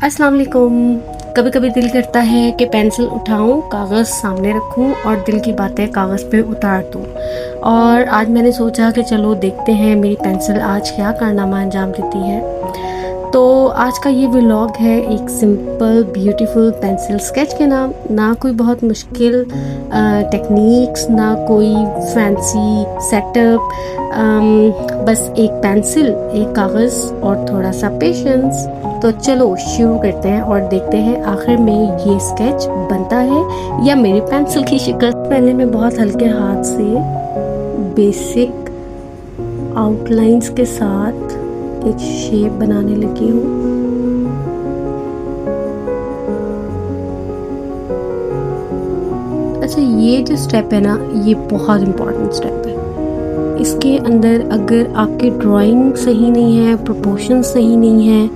अस्सलाम वालेकुम। कभी कभी दिल करता है कि पेंसिल उठाऊं, कागज़ सामने रखूं और दिल की बातें कागज़ पे उतार दूं। और आज मैंने सोचा कि चलो देखते हैं मेरी पेंसिल आज क्या कारनामा अंजाम देती है। तो आज का ये व्लॉग है एक सिंपल ब्यूटीफुल पेंसिल स्केच के नाम। ना कोई बहुत मुश्किल टेक्निक्स, ना कोई फैंसी सेटअप, बस एक पेंसिल, एक कागज़ और थोड़ा सा पेशेंस। तो चलो शुरू करते हैं और देखते हैं आखिर में ये स्केच बनता है या मेरी पेंसिल की शिकस्त। पहले मैं बहुत हल्के हाथ से बेसिक आउटलाइंस के साथ एक शेप बनाने लगी हूँ। अच्छा, ये जो स्टेप है ना, ये बहुत इम्पोर्टेंट स्टेप है। इसके अंदर अगर आपकी ड्राइंग सही नहीं है, प्रोपोर्शन सही नहीं है,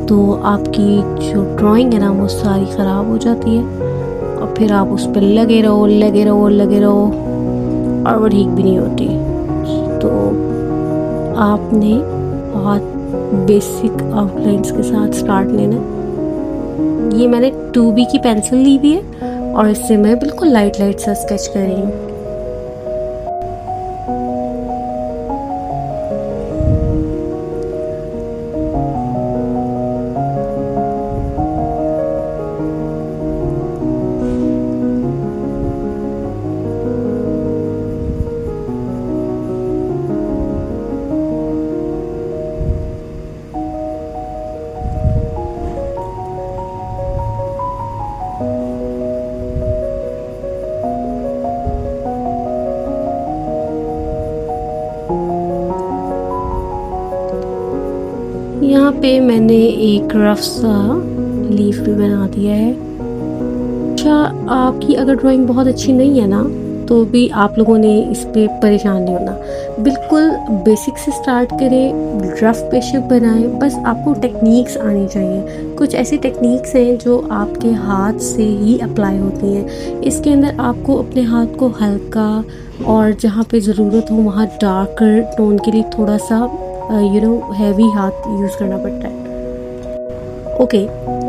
तो आपकी जो ड्राइंग है ना वो सारी ख़राब हो जाती है और फिर आप उस पर लगे रहो और वो ठीक भी नहीं होती। तो आपने बहुत बेसिक आउटलाइंस के साथ स्टार्ट लेना है। ये मैंने 2B की पेंसिल ली हुई है और इससे मैं बिल्कुल लाइट सा स्केच कर रही हूँ। यहाँ पे मैंने एक रफ सा लीफ भी बना दिया है। अच्छा, आपकी अगर ड्राइंग बहुत अच्छी नहीं है ना, तो भी आप लोगों ने इस पे परेशान नहीं होना। बिल्कुल बेसिक से स्टार्ट करें, रफ पे शेप बनाएं। बस आपको टेक्निक्स आनी चाहिए। कुछ ऐसी टेक्निक्स हैं जो आपके हाथ से ही अप्लाई होती हैं। इसके अंदर आपको अपने हाथ को हल्का और जहाँ पे ज़रूरत हो वहाँ डार्कर टोन के लिए थोड़ा सा हैवी हाथ यूज़ करना पड़ता है। ओके,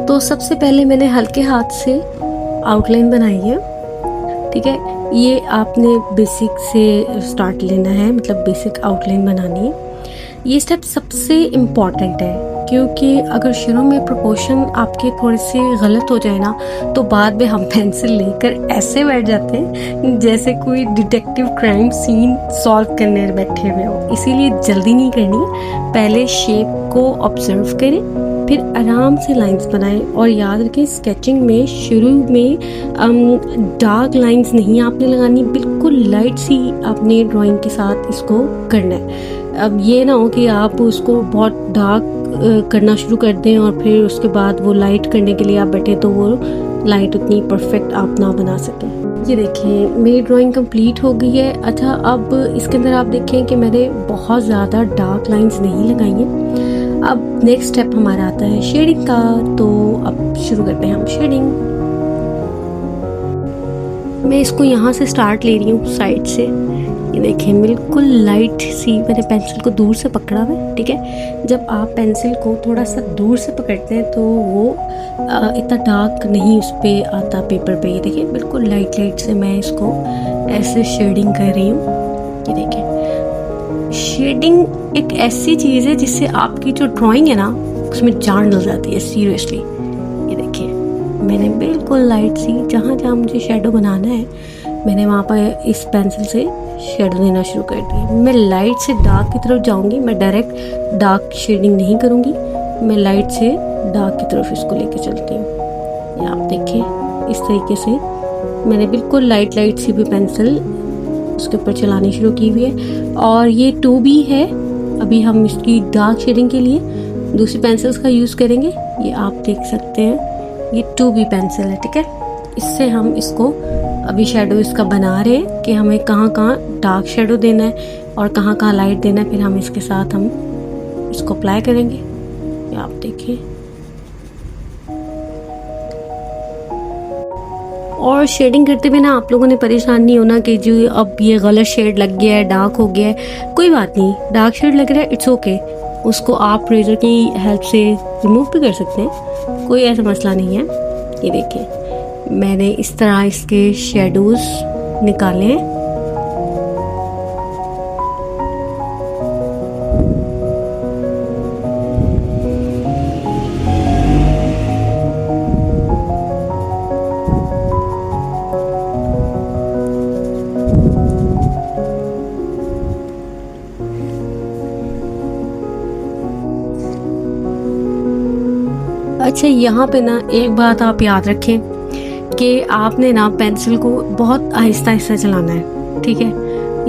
तो सबसे पहले मैंने हल्के हाथ से आउटलाइन बनाई है। ठीक है, ये आपने बेसिक से स्टार्ट लेना है, मतलब बेसिक आउटलाइन बनानी है। ये स्टेप सबसे इम्पॉर्टेंट है क्योंकि अगर शुरू में प्रोपोर्शन आपके थोड़े से गलत हो जाए ना, तो बाद में हम पेंसिल लेकर ऐसे बैठ जाते हैं जैसे कोई डिटेक्टिव क्राइम सीन सॉल्व करने बैठे हुए हो। इसीलिए जल्दी नहीं करनी, पहले शेप को ऑब्जर्व करें, फिर आराम से लाइंस बनाएं। और याद रखें, स्केचिंग में शुरू में डार्क लाइंस नहीं आपने लगानी, बिल्कुल लाइट सी आपने ड्राइंग के साथ इसको करना है। अब ये ना हो कि आप उसको बहुत डार्क करना शुरू कर दें और फिर उसके बाद वो लाइट करने के लिए आप बैठे तो वो लाइट उतनी परफेक्ट आप ना बना सकें। ये देखें, मेरी ड्राइंग कंप्लीट हो गई है। अच्छा, अब इसके अंदर आप देखें कि मैंने बहुत ज़्यादा डार्क लाइंस नहीं लगाई हैं। अब नेक्स्ट स्टेप हमारा आता है शेडिंग का। तो अब शुरू करते हैं हम शेडिंग। मैं इसको यहाँ से स्टार्ट ले रही हूँ, साइड से। ये देखें, बिल्कुल लाइट सी मैंने पेंसिल को दूर से पकड़ा हुआ है। ठीक है, जब आप पेंसिल को थोड़ा सा दूर से पकड़ते हैं तो वो इतना डार्क नहीं उस पर आता पेपर पे। ये देखिए, बिल्कुल लाइट से मैं इसको ऐसे शेडिंग कर रही हूँ। ये देखें, शेडिंग एक ऐसी चीज़ है जिससे आपकी जो ड्राइंग है ना उसमें जान डल जाती है, सीरियसली। ये देखिए, मैंने बिल्कुल लाइट सी जहाँ मुझे शेडो बनाना है, मैंने वहाँ पर इस पेंसिल से शेडो देना शुरू कर दी। मैं लाइट से डार्क की तरफ जाऊंगी, मैं डायरेक्ट डार्क शेडिंग नहीं करूंगी, मैं लाइट से डार्क की तरफ इसको लेके चलती हूँ। ये आप देखें, इस तरीके से मैंने बिल्कुल लाइट सी भी पेंसिल उसके ऊपर चलानी शुरू की हुई है। और ये 2B है। अभी हम इसकी डार्क शेडिंग के लिए दूसरी पेंसिल्स का यूज़ करेंगे। ये आप देख सकते हैं, ये 2B पेंसिल है। ठीक है, इससे हम इसको अभी शेडो इसका बना रहे हैं कि हमें कहाँ डार्क शेडो देना है और कहाँ लाइट देना है। फिर हम इसके साथ हम इसको अप्लाई करेंगे। ये आप देखिए, और शेडिंग करते हुए ना आप लोगों ने परेशान नहीं होना कि जी अब ये गलत शेड लग गया है, डार्क हो गया है। कोई बात नहीं, डार्क शेड लग रहा है, इट्स ओके। उसको आप रेज़र की हेल्प से रिमूव भी कर सकते हैं, कोई ऐसा मसला नहीं है। ये देखिए मैंने इस तरह इसके शेडोज़ निकाले हैं। अच्छा, यहाँ पे ना एक बात आप याद रखें कि आपने ना पेंसिल को बहुत आहिस्ता आहिस्ता चलाना है, ठीक है।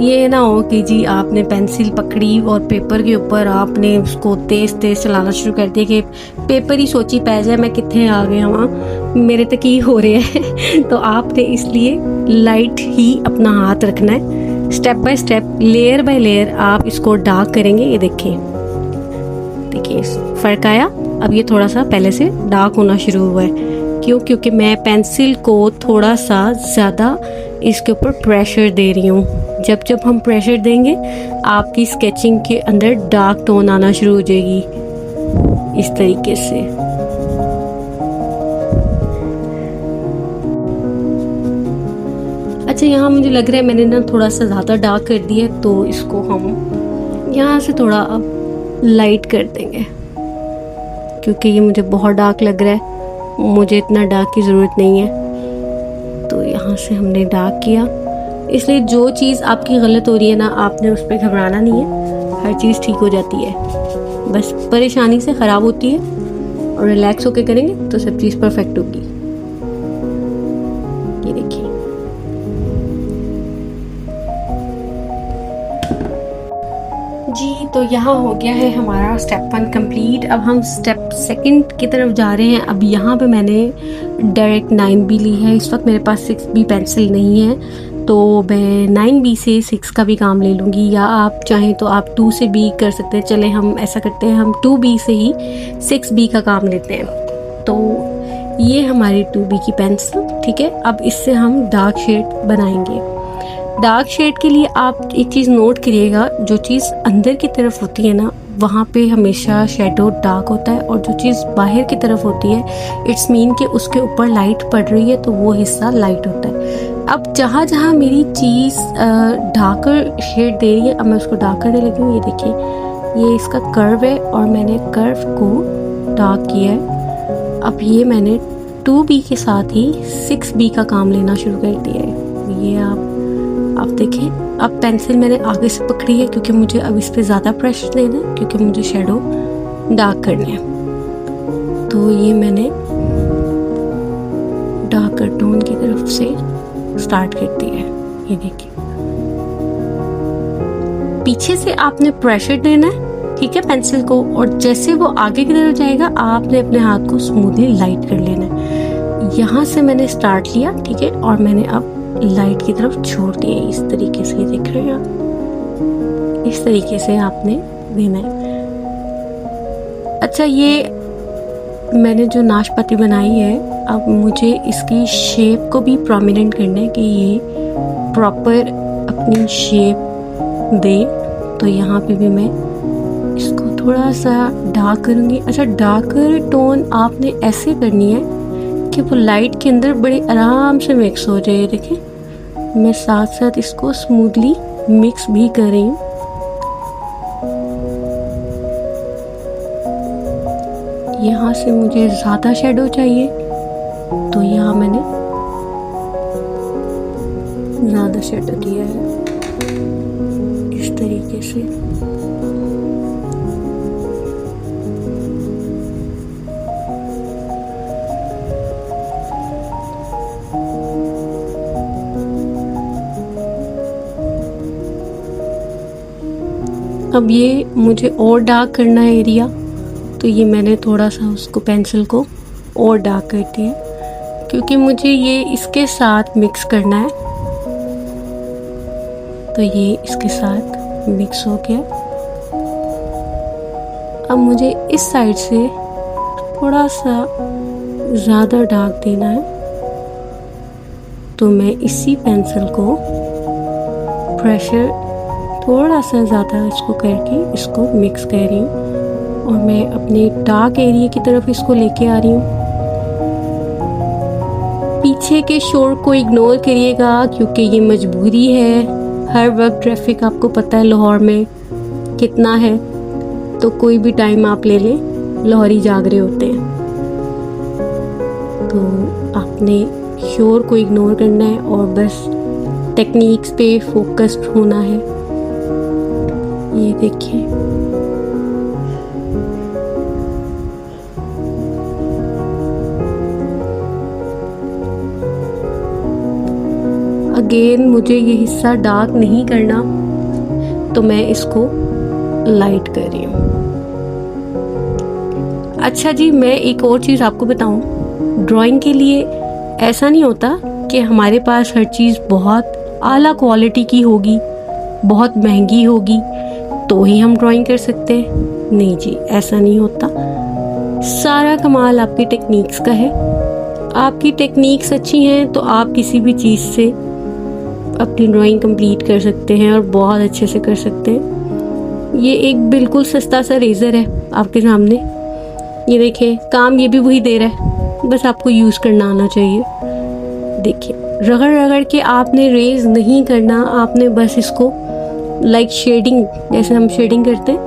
ये ना हो कि जी आपने पेंसिल पकड़ी और पेपर के ऊपर आपने उसको तेज़ तेज़ चलाना शुरू कर दिया कि पेपर ही सोची पै जाए मैं कितने आ गया वहाँ, मेरे तक ही हो रहे हैं तो आपने इसलिए लाइट ही अपना हाथ रखना है। Step by step, layer by layer आप इसको डार्क करेंगे। ये देखिए फ़र्क आया। अब ये थोड़ा सा पहले से डार्क होना शुरू हुआ है। क्यों? क्योंकि मैं पेंसिल को थोड़ा सा ज़्यादा इसके ऊपर प्रेशर दे रही हूँ। जब जब हम प्रेशर देंगे आपकी स्केचिंग के अंदर डार्क टोन आना शुरू हो जाएगी इस तरीके से। अच्छा, यहाँ मुझे लग रहा है मैंने ना थोड़ा सा ज़्यादा डार्क कर दिया, तो इसको हम यहाँ से थोड़ा अब लाइट कर देंगे क्योंकि ये मुझे बहुत डार्क लग रहा है, मुझे इतना डार्क की ज़रूरत नहीं है। तो यहाँ से हमने डार्क किया। इसलिए जो चीज़ आपकी गलत हो रही है ना, आपने उस पर घबराना नहीं है, हर चीज़ ठीक हो जाती है। बस परेशानी से ख़राब होती है और रिलैक्स होकर करेंगे तो सब चीज़ परफेक्ट होगी। ये देखिए जी, तो यहाँ हो गया है हमारा स्टेप 1 कंप्लीट। अब हम स्टेप 2 की तरफ जा रहे हैं। अब यहाँ पे मैंने डायरेक्ट 9B ली है। इस वक्त मेरे पास 6B पेंसिल नहीं है, तो मैं 9B से 6 का भी काम ले लूँगी, या आप चाहें तो आप 2 से B कर सकते हैं। चले हम ऐसा करते हैं, हम 2B से ही 6B का काम लेते हैं। तो ये हमारी 2B की पेंसिल, ठीक है। अब इससे हम डार्क शेड बनाएंगे। डार्क शेड के लिए आप एक चीज़ नोट करिएगा, जो चीज़ अंदर की तरफ होती है ना, वहाँ पे हमेशा शेडो डार्क होता है, और जो चीज़ बाहर की तरफ होती है इट्स मीन कि उसके ऊपर लाइट पड़ रही है, तो वो हिस्सा लाइट होता है। अब जहाँ जहाँ मेरी चीज़ डार्कर शेड दे रही है, अब मैं उसको डार्क करने लगी हूँ। ये देखिए ये इसका कर्व है और मैंने कर्व को डार्क किया है। अब ये मैंने 2B के साथ ही 6B का काम लेना शुरू कर दिया है। ये आप देखें, अब पेंसिल मैंने आगे से पकड़ी है क्योंकि मुझे अब इस पे ज़्यादा प्रेशर देना है, क्योंकि मुझे शेडो डार्क करने हैं। तो ये मैंने डार्कर टोन की तरफ से स्टार्ट कर दिया है। ये देखिए पीछे से आपने प्रेशर देना है, ठीक है, पेंसिल को, और जैसे वो आगे की तरफ जाएगा आपने अपने हाथ को स्मूथली लाइट कर लेना है। यहाँ से मैंने स्टार्ट लिया, ठीक है, और मैंने अब लाइट की तरफ छोड़ दिए इस तरीके से। देख रहे हैं आप, इस तरीके से आपने देना है। अच्छा, ये मैंने जो नाशपाती बनाई है, अब मुझे इसकी शेप को भी प्रोमिनेंट करना है कि ये प्रॉपर अपनी शेप दे। तो यहाँ पे भी मैं इसको थोड़ा सा डार्क करूँगी। अच्छा, डार्कर टोन आपने ऐसे करनी है कि वो लाइट के अंदर बड़े आराम से मिक्स हो जाए। देखिए मैं साथ साथ इसको स्मूथली मिक्स भी कर रही हूँ। यहाँ से मुझे ज़्यादा शेडो चाहिए, तो यहाँ मैंने ज़्यादा शेडो दिया है इस तरीके से। अब ये मुझे और डार्क करना है एरिया, तो ये मैंने थोड़ा सा उसको पेंसिल को और डार्क कर दिया, क्योंकि मुझे ये इसके साथ मिक्स करना है। तो ये इसके साथ मिक्स हो गया। अब मुझे इस साइड से थोड़ा सा ज़्यादा डार्क देना है, तो मैं इसी पेंसिल को प्रेशर थोड़ा सा ज़्यादा इसको करके इसको मिक्स कर रही हूँ। और मैं अपने डार्क एरिया की तरफ इसको लेके आ रही हूँ। पीछे के शोर को इग्नोर करिएगा क्योंकि ये मजबूरी है। हर वक्त ट्रैफिक आपको पता है लाहौर में कितना है, तो कोई भी टाइम आप ले लें, लाहौरी जाग रहे होते हैं। तो आपने शोर को इग्नोर करना है और बस टेक्निक्स पे फोकस्ड होना है। ये देखिए, अगेन मुझे ये हिस्सा डार्क नहीं करना, तो मैं इसको लाइट कर रही हूँ। अच्छा जी, मैं एक और चीज़ आपको बताऊँ, ड्राइंग के लिए ऐसा नहीं होता कि हमारे पास हर चीज़ बहुत आला क्वालिटी की होगी, बहुत महंगी होगी तो ही हम ड्राइंग कर सकते हैं। नहीं जी, ऐसा नहीं होता। सारा कमाल आपकी टेक्निक्स का है। आपकी टेक्निक्स अच्छी हैं तो आप किसी भी चीज़ से अपनी ड्राइंग कंप्लीट कर सकते हैं और बहुत अच्छे से कर सकते हैं। ये एक बिल्कुल सस्ता सा रेज़र है आपके सामने, ये देखिए, काम ये भी वही दे रहा है, बस आपको यूज़ करना आना चाहिए। देखिए, रगड़ रगड़ के आपने रेज नहीं करना, आपने बस इसको लाइक शेडिंग, जैसे हम शेडिंग करते हैं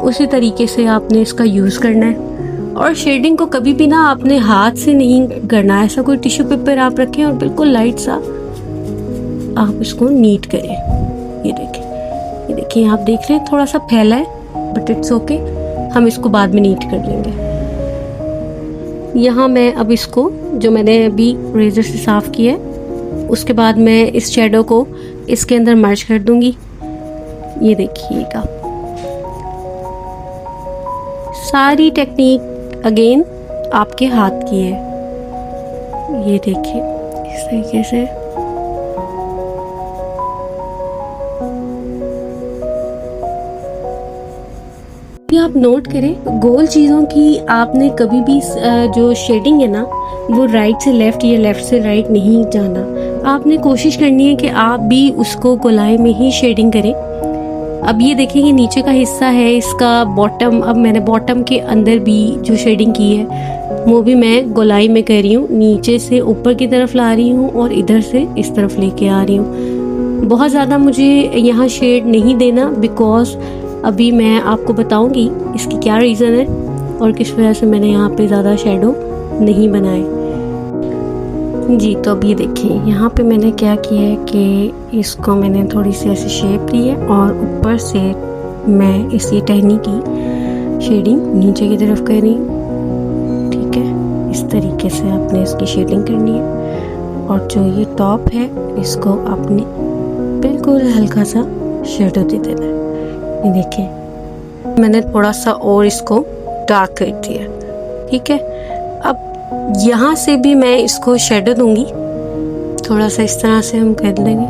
उसी तरीके से आपने इसका यूज़ करना है। और शेडिंग को कभी भी ना आपने हाथ से नहीं करना, ऐसा कोई टिश्यू पेपर आप रखें और बिल्कुल लाइट सा आप इसको नीट करें। ये देखिए, आप देख रहे हैं थोड़ा सा फैला है, बट इट्स ओके, हम इसको बाद में नीट कर लेंगे। यहाँ मैं अब इसको, जो मैंने अभी रेजर से साफ़ किया है, उसके बाद मैं इस शेडो को इसके अंदर मर्ज कर दूंगी। ये देखिएगा, सारी टेक्निक अगेन आपके हाथ की है। ये देखिए, इस तरीके से ये आप नोट करें, गोल चीज़ों की आपने कभी भी जो शेडिंग है ना, वो राइट से लेफ़्ट या लेफ़्ट से राइट नहीं जाना। आपने कोशिश करनी है कि आप भी उसको गोलाई में ही शेडिंग करें। अब ये देखिए, ये नीचे का हिस्सा है इसका बॉटम, अब मैंने बॉटम के अंदर भी जो शेडिंग की है वो भी मैं गोलाई में कर रही हूँ। नीचे से ऊपर की तरफ ला रही हूँ और इधर से इस तरफ लेके आ रही हूँ। बहुत ज़्यादा मुझे यहाँ शेड नहीं देना, बिकॉज अभी मैं आपको बताऊंगी इसकी क्या रीज़न है और किस वजह से मैंने यहाँ पे ज़्यादा शेडो नहीं बनाए जी। तो अब ये देखिए, यहाँ पे मैंने क्या किया है कि इसको मैंने थोड़ी सी ऐसी शेप दी है और ऊपर से मैं इसी टहनी की शेडिंग नीचे की तरफ कर रही हूँ। ठीक है, इस तरीके से आपने इसकी शेडिंग करनी है और जो ये टॉप है इसको आपने बिल्कुल हल्का सा शेडो दे देना है। ये देखिए, मैंने थोड़ा सा और इसको डार्क कर दिया। ठीक है, अब यहाँ से भी मैं इसको शेडो दूंगी, थोड़ा सा इस तरह से हम कर लेंगे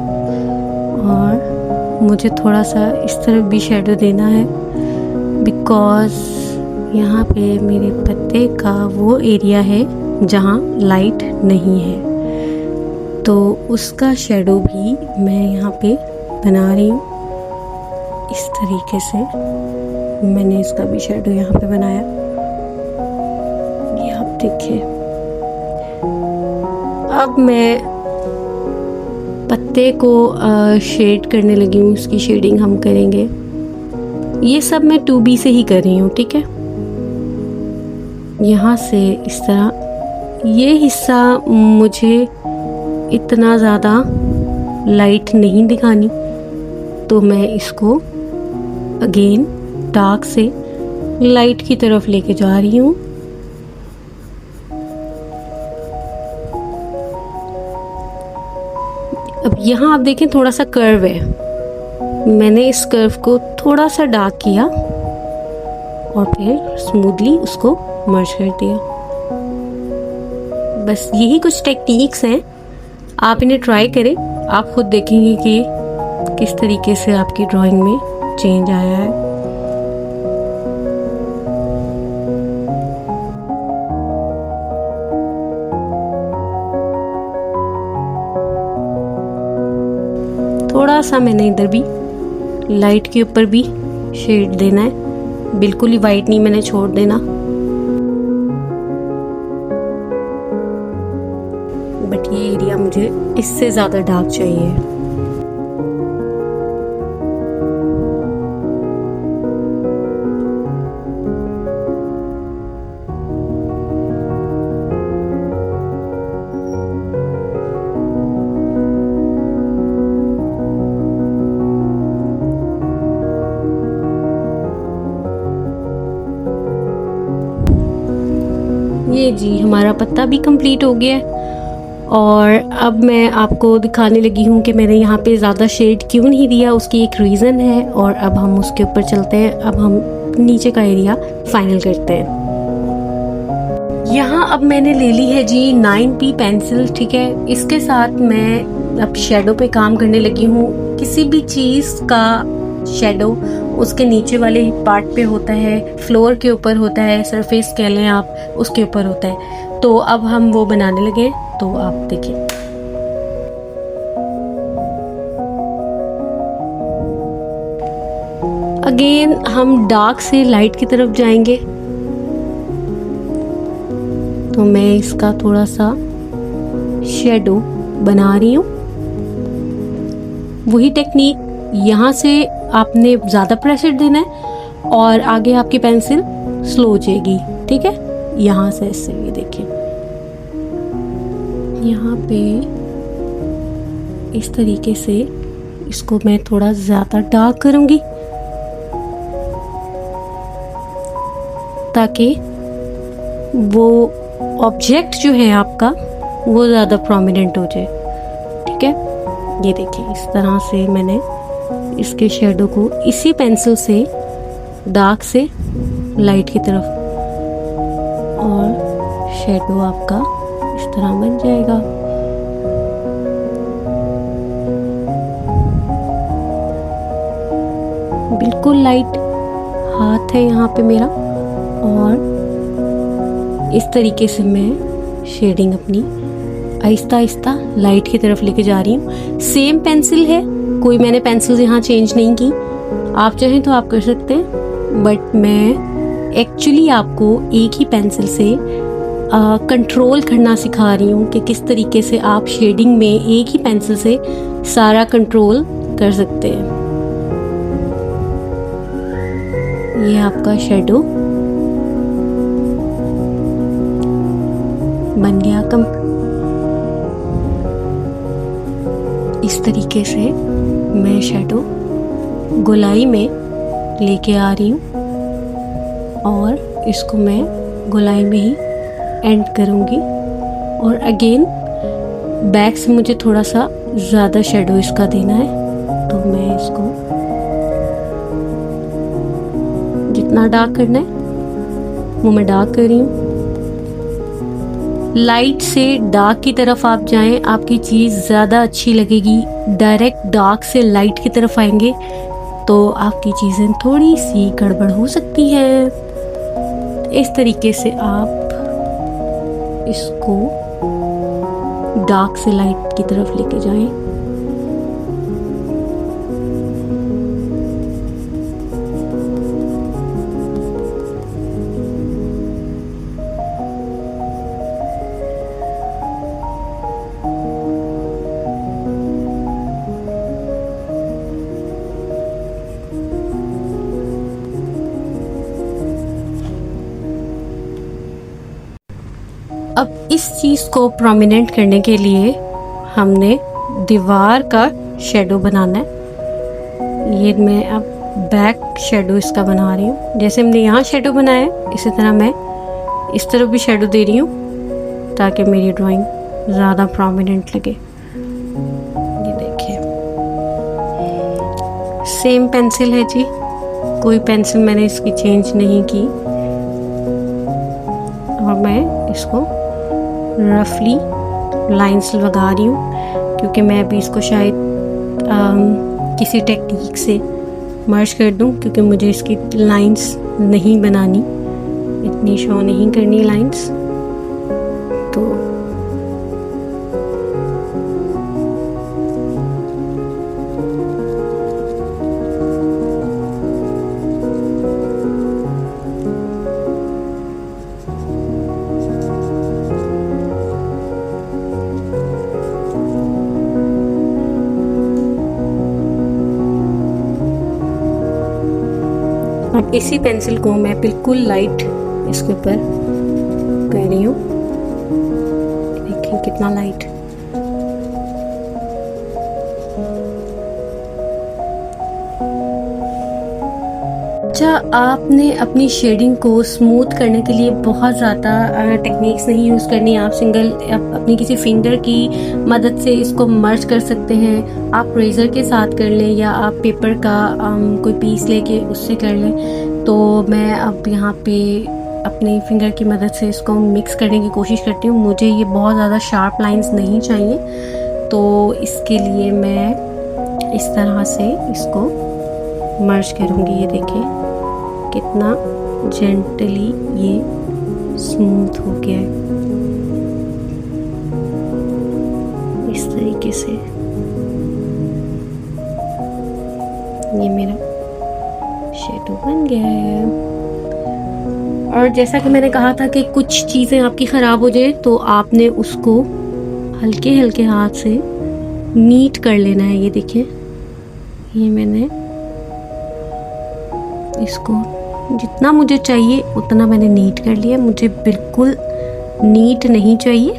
और मुझे थोड़ा सा इस तरफ भी शेडो देना है, बिकॉज यहाँ पे मेरे पत्ते का वो एरिया है जहाँ लाइट नहीं है, तो उसका शेडो भी मैं यहाँ पे बना रही हूँ। इस तरीके से मैंने इसका भी शेडो यहाँ पे बनाया। ये आप देखिए, अब मैं पत्ते को शेड करने लगी हूँ, उसकी शेडिंग हम करेंगे। ये सब मैं 2B से ही कर रही हूँ। ठीक है, यहाँ से इस तरह, ये हिस्सा मुझे इतना ज़्यादा लाइट नहीं दिखानी, तो मैं इसको अगेन डार्क से लाइट की तरफ लेके जा रही हूँ। अब यहाँ आप देखें थोड़ा सा कर्व है, मैंने इस कर्व को थोड़ा सा डार्क किया और फिर स्मूथली उसको मर्ज कर दिया। बस यही कुछ टेक्निक्स हैं, आप इन्हें ट्राई करें, आप खुद देखेंगे कि किस तरीके से आपकी ड्राइंग में चेंज आया है। थोड़ा सा मैंने इधर भी लाइट के ऊपर भी शेड देना है बिल्कुल ही वाइट नहीं मैंने छोड़ देना, बट ये एरिया मुझे इससे ज़्यादा डार्क चाहिए। ये जी हमारा पत्ता भी कंप्लीट हो गया है, और अब मैं आपको दिखाने लगी हूँ कि मैंने यहाँ पे ज़्यादा शेड क्यों नहीं दिया, उसकी एक रीज़न है। और अब हम उसके ऊपर चलते हैं। अब हम नीचे का एरिया फाइनल करते हैं। यहाँ अब मैंने ले ली है जी 9P पेंसिल, ठीक है। इसके साथ मैं अब शेडो पे काम करने लगी हूँ। किसी भी चीज़ का शेडो उसके नीचे वाले पार्ट पे होता है, फ्लोर के ऊपर होता है, सरफेस कह लें आप, उसके ऊपर होता है। तो अब हम वो बनाने लगे, तो आप देखिए। अगेन हम डार्क से लाइट की तरफ जाएंगे। तो मैं इसका थोड़ा सा शेडो बना रही हूँ। वही टेक्निक, यहाँ से आपने ज़्यादा प्रेशर देना है और आगे आपकी पेंसिल स्लो हो जाएगी, ठीक है। यहाँ से ऐसे, ये देखिए, यहाँ पे इस तरीके से इसको मैं थोड़ा ज़्यादा डार्क करूँगी ताकि वो ऑब्जेक्ट जो है आपका वो ज़्यादा प्रोमिनेंट हो जाए, ठीक है। ये देखिए, इस तरह से मैंने इसके शेडो को इसी पेंसिल से डार्क से लाइट की तरफ, और शेडो आपका इस तरह बन जाएगा। बिल्कुल लाइट हाथ है यहाँ पे मेरा, और इस तरीके से मैं शेडिंग अपनी आहिस्ता आहिस्ता लाइट की तरफ लेके जा रही हूँ। सेम पेंसिल है, कोई मैंने पेंसिल यहाँ चेंज नहीं की। आप चाहें तो आप कर सकते हैं, बट मैं एक्चुअली आपको एक ही पेंसिल से कंट्रोल करना सिखा रही हूँ कि किस तरीके से आप शेडिंग में एक ही पेंसिल से सारा कंट्रोल कर सकते हैं। ये आपका शेडो बन गया कम। इस तरीके से मैं शेडो गोलाई में लेके आ रही हूँ, और इसको मैं गोलाई में ही एंड करूँगी। और अगेन बैक से मुझे थोड़ा सा ज़्यादा शेडो इसका देना है, तो मैं इसको जितना डार्क करना है वो मैं डार्क कर रही हूँ। लाइट से डार्क की तरफ आप जाएं, आपकी चीज़ ज़्यादा अच्छी लगेगी। डायरेक्ट डार्क से लाइट की तरफ आएंगे तो आपकी चीज़ें थोड़ी सी गड़बड़ हो सकती है। इस तरीके से आप इसको डार्क से लाइट की तरफ लेके जाएं। अब इस चीज़ को प्रोमिनेंट करने के लिए हमने दीवार का शेडो बनाना है। ये मैं अब बैक शेडो इसका बना रही हूँ। जैसे हमने यहाँ शेडो बनाया है, इसी तरह मैं इस तरफ भी शेडो दे रही हूँ ताकि मेरी ड्राइंग ज़्यादा प्रोमिनेंट लगे। ये देखिए, सेम पेंसिल है जी, कोई पेंसिल मैंने इसकी चेंज नहीं की, और मैं इसको रफली लाइंस लगा रही हूँ क्योंकि मैं अभी इसको शायद किसी टेक्निक से मर्ज कर दूँ, क्योंकि मुझे इसकी लाइंस नहीं बनानी, इतनी शो नहीं करनी लाइंस। तो अब इसी पेंसिल को मैं बिल्कुल लाइट इसके ऊपर कर रही हूँ। देखिए कितना लाइट। अच्छा, आपने अपनी शेडिंग को स्मूथ करने के लिए बहुत ज़्यादा टेक्निक्स नहीं यूज़ करनी। आप अपनी किसी फिंगर की मदद से इसको मर्ज कर सकते हैं। आप रेज़र के साथ कर लें या आप पेपर का कोई पीस लेके उससे कर लें। तो मैं अब यहाँ पे अपनी फिंगर की मदद से इसको मिक्स करने की कोशिश करती हूँ। मुझे ये बहुत ज़्यादा शार्प लाइंस नहीं चाहिए, तो इसके लिए मैं इस तरह से इसको मर्ज करूँगी। ये देखिए कितना जेंटली ये स्मूथ हो गया है। इस तरीके से ये मेरा शेडो बन गया है। और जैसा कि मैंने कहा था कि कुछ चीज़ें आपकी ख़राब हो जाए तो आपने उसको हल्के हल्के हाथ से नीट कर लेना है। ये देखिए, ये मैंने इसको जितना मुझे चाहिए उतना मैंने नीट कर लिया। मुझे बिल्कुल नीट नहीं चाहिए,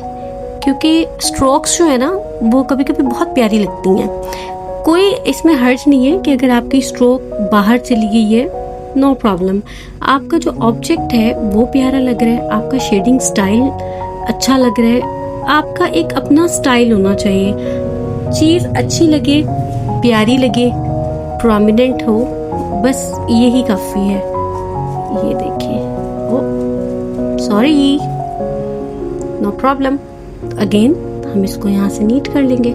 क्योंकि स्ट्रोक्स जो है ना वो कभी कभी बहुत प्यारी लगती हैं। कोई इसमें हर्ज नहीं है कि अगर आपकी स्ट्रोक बाहर चली गई है, नो प्रॉब्लम। आपका जो ऑब्जेक्ट है वो प्यारा लग रहा है, आपका शेडिंग स्टाइल अच्छा लग रहा है। आपका एक अपना स्टाइल होना चाहिए। चीज़ अच्छी लगे, प्यारी लगे, प्रोमिनेंट हो, बस यही काफ़ी है। ये देखिए, ओ सॉरी, नो प्रॉब्लम। अगेन हम इसको यहाँ से नीट कर लेंगे।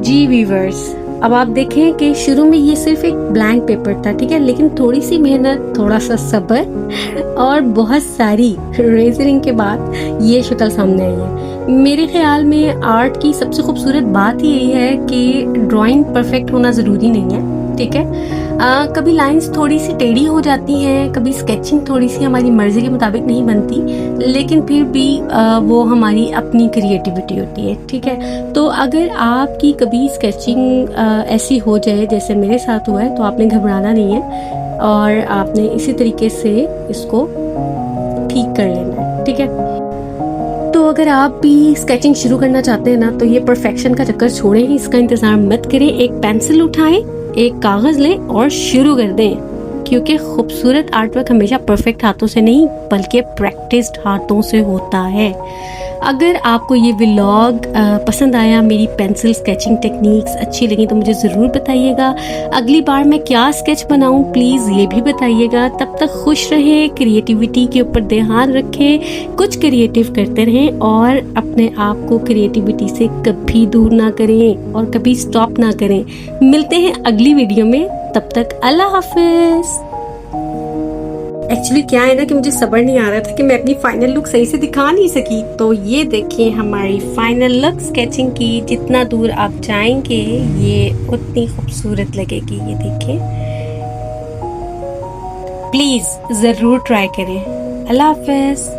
जी वीवर्स, अब आप देखें कि शुरू में ये सिर्फ एक ब्लैंक पेपर था, ठीक है, लेकिन थोड़ी सी मेहनत, थोड़ा सा सब्र और बहुत सारी रेजरिंग के बाद ये शक्ल सामने आई है। मेरे ख्याल में आर्ट की सबसे खूबसूरत बात ही यही है कि ड्राइंग परफेक्ट होना ज़रूरी नहीं है, ठीक है। कभी लाइंस थोड़ी सी टेढ़ी हो जाती हैं, कभी स्केचिंग थोड़ी सी हमारी मर्जी के मुताबिक नहीं बनती, लेकिन फिर भी वो हमारी अपनी क्रिएटिविटी होती है, ठीक है। तो अगर आपकी कभी स्केचिंग ऐसी हो जाए जैसे मेरे साथ हुआ है, तो आपने घबराना नहीं है और आपने इसी तरीके से इसको ठीक कर लेना है, ठीक है। तो अगर आप भी स्केचिंग शुरू करना चाहते हैं ना, तो ये परफेक्शन का चक्कर छोड़ें, इसका इंतजार मत करें। एक पेंसिल उठाएं, एक कागज लें और शुरू कर दें, क्योंकि खूबसूरत आर्टवर्क हमेशा परफेक्ट हाथों से नहीं बल्कि प्रैक्टिस्ड हाथों से होता है। अगर आपको ये व्लॉग पसंद आया, मेरी पेंसिल स्केचिंग टेक्निक्स अच्छी लगी तो मुझे ज़रूर बताइएगा। अगली बार मैं क्या स्केच बनाऊं प्लीज़ ये भी बताइएगा। तब तक खुश रहें, क्रिएटिविटी के ऊपर ध्यान रखें, कुछ क्रिएटिव करते रहें और अपने आप को क्रिएटिविटी से कभी दूर ना करें और कभी स्टॉप ना करें। मिलते हैं अगली वीडियो में, तब तक अल्लाह हाफिज़। एक्चुअली क्या है ना कि मुझे सब्र नहीं आ रहा था कि मैं अपनी फाइनल लुक सही से दिखा नहीं सकी। तो ये देखिए हमारी फाइनल लुक स्केचिंग की। जितना दूर आप जाएंगे ये उतनी खूबसूरत लगेगी। ये देखिए, प्लीज़ ज़रूर ट्राई करें। अल्लाह हाफ़िज़।